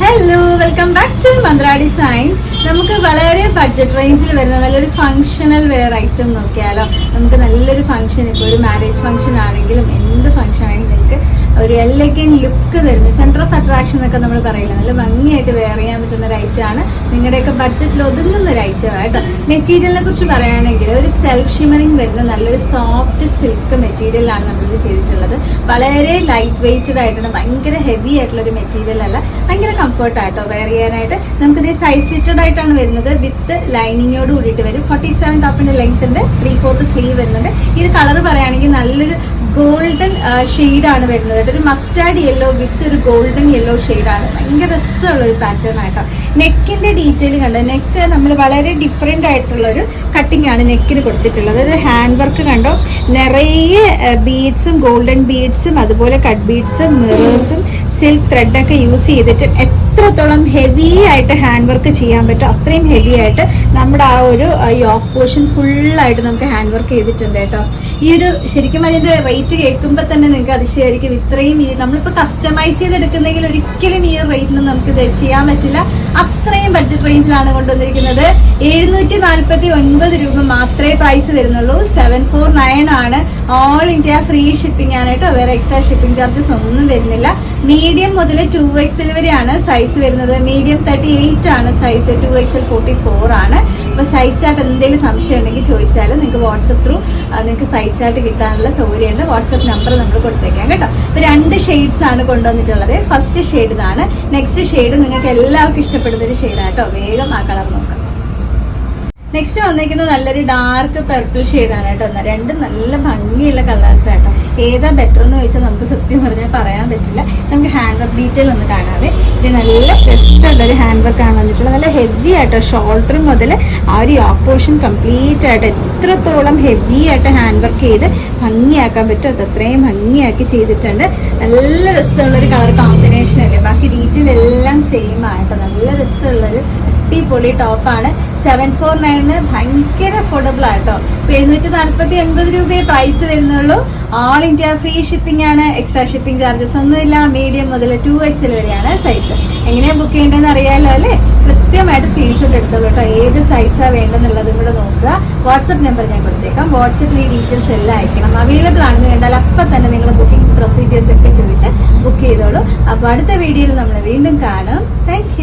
Hello, welcome back to Mantra designs. നമുക്ക് വളരെ budget റേഞ്ചിൽ വരുന്ന നല്ലൊരു ഫംഗ്ഷണൽ വെയർ ഐറ്റം നോക്കിയാലോ. നമുക്ക് നല്ലൊരു ഫംഗ്ഷൻ, ഇപ്പോൾ ഒരു മാരേജ് ഫംഗ്ഷൻ ആണെങ്കിലും എന്ത് ഫംഗ്ഷൻ ആണെങ്കിലും നിങ്ങൾക്ക് ഒരു എലഗൻ ലുക്ക് തരുന്ന സെന്റർ ഓഫ് അട്രാക്ഷൻ എന്നൊക്കെ നമ്മൾ പറയില്ല, നല്ല ഭംഗിയായിട്ട് വെയർ ചെയ്യാൻ പറ്റുന്ന ഒരു ഐറ്റമാണ്. നിങ്ങളുടെയൊക്കെ ബഡ്ജറ്റിൽ ഒതുങ്ങുന്ന ഒരു ഐറ്റമാണ് കേട്ടോ. മെറ്റീരിയലിനെ കുറിച്ച് പറയുകയാണെങ്കിൽ ഒരു സെൽഫ് ഷിമറിങ് വരുന്ന നല്ലൊരു സോഫ്റ്റ് സിൽക്ക് മെറ്റീരിയലാണ് നമ്മളിത് ചെയ്തിട്ടുള്ളത്. വളരെ ലൈറ്റ് വെയ്റ്റഡ് ആയിട്ടാണ്, ഭയങ്കര ഹെവി ആയിട്ടുള്ള ഒരു മെറ്റീരിയൽ അല്ല, ഭയങ്കര കംഫർട്ടായിട്ടോ വെയർ ചെയ്യാനായിട്ട്. നമുക്കിത് സൈസ് ഫിറ്റഡ് ആയിട്ടാണ് വരുന്നത്, വിത്ത് ലൈനിങ്ങോട് കൂടിയിട്ട് വരും. 47 ടോപ്പിന്റെ ലെങ്ത്തിന്റെ 3/4 സ്ലീവ് വരുന്നുണ്ട്. ഈ കളർ പറയുകയാണെങ്കിൽ നല്ലൊരു ഗോൾഡൻ ഷെയ്ഡാണ് വരുന്നത്. ഒരു മസ്റ്റാർഡ് യെല്ലോ വിത്ത് ഒരു ഗോൾഡൻ യെല്ലോ ഷെയ്ഡാണ്. ഭയങ്കര രസമുള്ള ഒരു പാറ്റേൺ ആയിട്ടോ. നെക്കിന്റെ ഡീറ്റെയിൽ കണ്ടോ, നെക്ക് നമ്മൾ വളരെ ഡിഫറെന്റ് ആയിട്ടുള്ള ഒരു കട്ടിംഗ് ആണ് നെക്കിന് കൊടുത്തിട്ടുള്ളത്. ഒരു ഹാൻഡ് വർക്ക് കണ്ടോ, നിറയെ ബീഡ്സും ഗോൾഡൻ ബീഡ്സും അതുപോലെ കട്ട് ബീഡ്സും മിറേഴ്സും സിൽക്ക് ത്രെഡൊക്കെ യൂസ് ചെയ്തിട്ട് എത്രത്തോളം ഹെവി ആയിട്ട് ഹാൻഡ് വർക്ക് ചെയ്യാൻ പറ്റും അത്രയും ഹെവി ആയിട്ട് നമ്മുടെ ആ ഒരു യോക്ക് പോർഷൻ ഫുള്ളായിട്ട് നമുക്ക് ഹാൻഡ് വർക്ക് ചെയ്തിട്ടുണ്ട് കേട്ടോ. ഈ ഒരു ശരിക്കും അതിന്റെ റേറ്റ് കേൾക്കുമ്പോൾ തന്നെ നിങ്ങൾക്ക് അതിശയായിരിക്കും. ഇത്രയും നമ്മളിപ്പോൾ കസ്റ്റമൈസ് ചെയ്തെടുക്കുന്നെങ്കിൽ ഒരിക്കലും ഈ ഒരു റേറ്റിന് നമുക്ക് ഇത് ചെയ്യാൻ പറ്റില്ല. അത്രയും ബഡ്ജറ്റ് റേഞ്ചിലാണ് കൊണ്ടുവന്നിരിക്കുന്നത്. 749 രൂപ മാത്രമേ പ്രൈസ് വരുന്നുള്ളൂ. 749 ആണ്. ഓൾ ഇന്ത്യ ഫ്രീ ഷിപ്പിംഗ് ആണ് കേട്ടോ. വേറെ എക്സ്ട്രാ ഷിപ്പിംഗ് ചാർജസ് ഒന്നും വരുന്നില്ല. മീഡിയം മുതൽ 2XL വരെയാണ് സൈസ് വരുന്നത്. മീഡിയം 38 ആണ് സൈസ്, 2XL 44 ആണ്. അപ്പൊ സൈസ് ചാർട്ട് എന്തെങ്കിലും സംശയം ഉണ്ടെങ്കിൽ ചോദിച്ചാൽ നിങ്ങൾക്ക് വാട്സപ്പ് ത്രൂ നിങ്ങൾക്ക് സൈസ് ചാർട്ട് കിട്ടാനുള്ള സൗകര്യമുണ്ട്. വാട്സപ്പ് നമ്പർ നമ്മൾ കൊടുത്തേക്കാം കേട്ടോ. അപ്പൊ 2 ഷെയ്ഡ്സ് ആണ് കൊണ്ടുവന്നിട്ടുള്ളത്. ഫസ്റ്റ് ഷെയ്ഡ് ഇതാണ്. നെക്സ്റ്റ് ഷെയ്ഡ് നിങ്ങൾക്ക് എല്ലാവർക്കും ഇഷ്ടപ്പെടുന്ന ഒരു ഷെയ്ഡാട്ടോ. വേഗം ആ കളർ നോക്കാം. നെക്സ്റ്റ് വന്നിരിക്കുന്നത് നല്ലൊരു ഡാർക്ക് പർപ്പിൾ ഷെയ്ഡാണ് കേട്ടോ. രണ്ടും നല്ല ഭംഗിയുള്ള കളേഴ്സ് ആട്ടോ. ഏതാ ബെറ്റർ എന്ന് ചോദിച്ചാൽ നമുക്ക് സത്യം പറഞ്ഞാൽ പറയാൻ പറ്റില്ല. നമുക്ക് ഹാൻഡ് വർക്ക് ഡീറ്റെയിൽ ഒന്ന് കാണാതെ. ഇത് നല്ല ബെസ്റ്റ് ഒരു ഹാൻഡ് വർക്ക് ആണ് വന്നിട്ടുള്ളത്. നല്ല ഹെവി ആട്ടോ. ഷോൾഡർ മുതൽ ആ ഒരു യോക്ക് പോർഷൻ കംപ്ലീറ്റ് ആയിട്ട് എത്രത്തോളം ഹെവി ആയിട്ട് ഹാൻഡ് വർക്ക് ചെയ്ത് ഭംഗിയാക്കാൻ പറ്റും അത്രയും ഭംഗിയാക്കി ചെയ്തിട്ടുണ്ട്. നല്ല രസമുള്ളൊരു കളർ കോമ്പിനേഷൻ അല്ലേ. ബാക്കി ഡീറ്റെയിൽ എല്ലാം സെയിം ആയിട്ടോ. നല്ല രസമുള്ളൊരു അടിപൊളി ടോപ്പാണ്. 749 ഭയങ്കര അഫോർഡബിൾ ആട്ടോ. 740-80 രൂപയെ പ്രൈസ് വരുന്നുള്ളൂ. ഓൾ ഇന്ത്യ ഫ്രീ ഷിപ്പിംഗ് ആണ്. എക്സ്ട്രാ ഷിപ്പിംഗ് ചാർജസ് ഒന്നുമില്ല. മീഡിയം മുതൽ 2XL വരെയാണ് സൈസ്. എങ്ങനെയാ ബുക്ക് ചെയ്യേണ്ടതെന്ന് അറിയാലോ അല്ലേ. കൃത്യമായിട്ട് സ്ക്രീൻഷോട്ട് എടുത്തോളൂ കേട്ടോ. ഏത് സൈസാണ് വേണ്ടെന്നുള്ളതും കൂടെ നോക്കുക. വാട്സപ്പ് നമ്പർ ഞാൻ കൊടുത്തേക്കാം. വാട്സപ്പിൽ ഈ ഡീറ്റെയിൽസ് എല്ലാം അയക്കണം. അവൈലബിൾ ആണെന്ന് കണ്ടാൽ അപ്പം തന്നെ നിങ്ങൾ ബുക്കിംഗ് പ്രൊസീജിയേഴ്സ് ഒക്കെ ചോദിച്ച് ബുക്ക് ചെയ്തോളൂ. അപ്പോൾ അടുത്ത വീഡിയോയിൽ നമ്മൾ വീണ്ടും കാണും. താങ്ക്